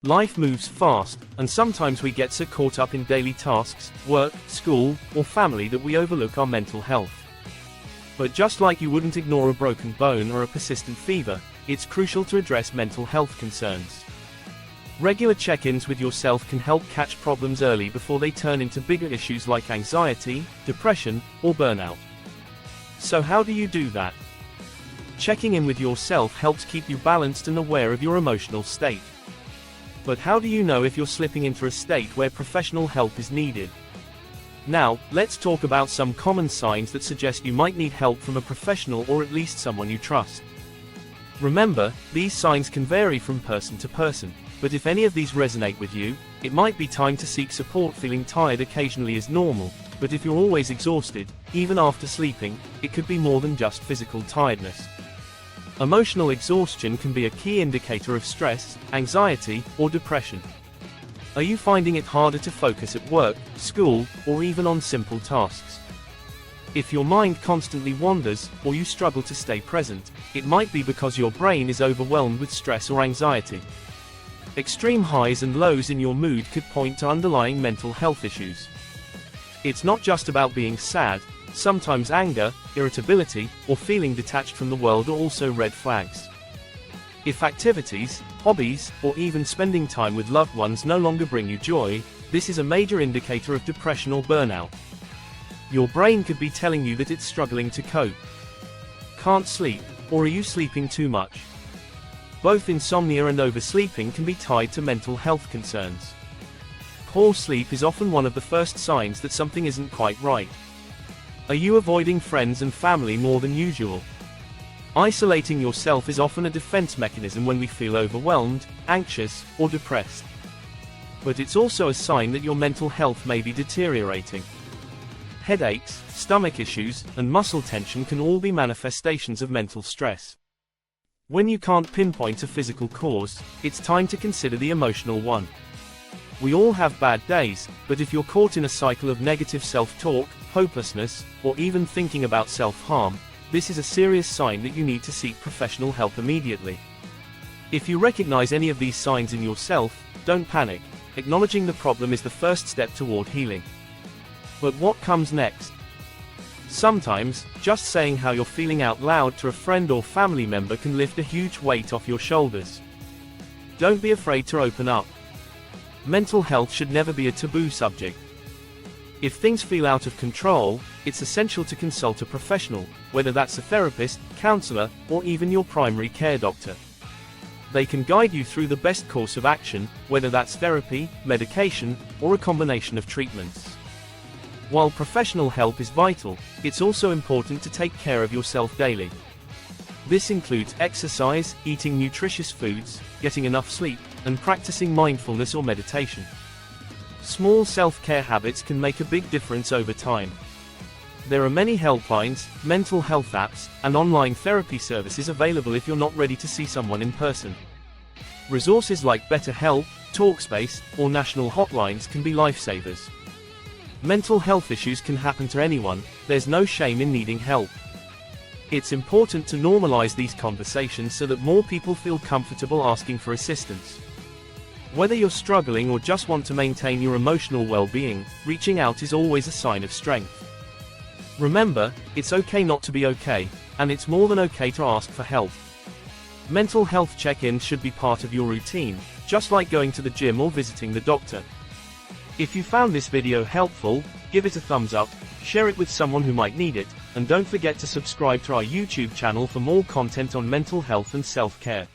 Life moves fast, and sometimes we get so caught up in daily tasks, work, school, or family that we overlook our mental health. But just like you wouldn't ignore a broken bone or a persistent fever, it's crucial to address mental health concerns. Regular check-ins with yourself can help catch problems early before they turn into bigger issues like anxiety, depression, or burnout. So how do you do that? Checking in with yourself helps keep you balanced and aware of your emotional state. But how do you know if you're slipping into a state where professional help is needed? Now, let's talk about some common signs that suggest you might need help from a professional or at least someone you trust. Remember, these signs can vary from person to person, but if any of these resonate with you, it might be time to seek support. Feeling tired occasionally is normal, but if you're always exhausted, even after sleeping, it could be more than just physical tiredness. Emotional exhaustion can be a key indicator of stress, anxiety, or depression. Are you finding it harder to focus at work, school, or even on simple tasks? If your mind constantly wanders, or you struggle to stay present, it might be because your brain is overwhelmed with stress or anxiety. Extreme highs and lows in your mood could point to underlying mental health issues. It's not just about being sad. Sometimes anger, irritability, or feeling detached from the world are also red flags. If activities, hobbies, or even spending time with loved ones no longer bring you joy, this is a major indicator of depression or burnout. Your brain could be telling you that it's struggling to cope. Can't sleep, or are you sleeping too much? Both insomnia and oversleeping can be tied to mental health concerns. Poor sleep is often one of the first signs that something isn't quite right. Are you avoiding friends and family more than usual? Isolating yourself is often a defense mechanism when we feel overwhelmed, anxious, or depressed. But it's also a sign that your mental health may be deteriorating. Headaches, stomach issues, and muscle tension can all be manifestations of mental stress. When you can't pinpoint a physical cause, it's time to consider the emotional one. We all have bad days, but if you're caught in a cycle of negative self-talk, hopelessness, or even thinking about self-harm, this is a serious sign that you need to seek professional help immediately. If you recognize any of these signs in yourself, don't panic. Acknowledging the problem is the first step toward healing. But what comes next? Sometimes, just saying how you're feeling out loud to a friend or family member can lift a huge weight off your shoulders. Don't be afraid to open up. Mental health should never be a taboo subject. If things feel out of control, it's essential to consult a professional, whether that's a therapist, counselor, or even your primary care doctor. They can guide you through the best course of action, whether that's therapy, medication, or a combination of treatments. While professional help is vital, it's also important to take care of yourself daily. This includes exercise, eating nutritious foods, getting enough sleep, and practicing mindfulness or meditation. Small self-care habits can make a big difference over time. There are many helplines, mental health apps, and online therapy services available if you're not ready to see someone in person. Resources like BetterHelp, Talkspace, or national hotlines can be lifesavers. Mental health issues can happen to anyone. There's no shame in needing help. It's important to normalize these conversations so that more people feel comfortable asking for assistance. Whether you're struggling or just want to maintain your emotional well-being, reaching out is always a sign of strength. Remember, it's okay not to be okay, and it's more than okay to ask for help. Mental health check-ins should be part of your routine, just like going to the gym or visiting the doctor. If you found this video helpful, give it a thumbs up, share it with someone who might need it, and don't forget to subscribe to our YouTube channel for more content on mental health and self-care.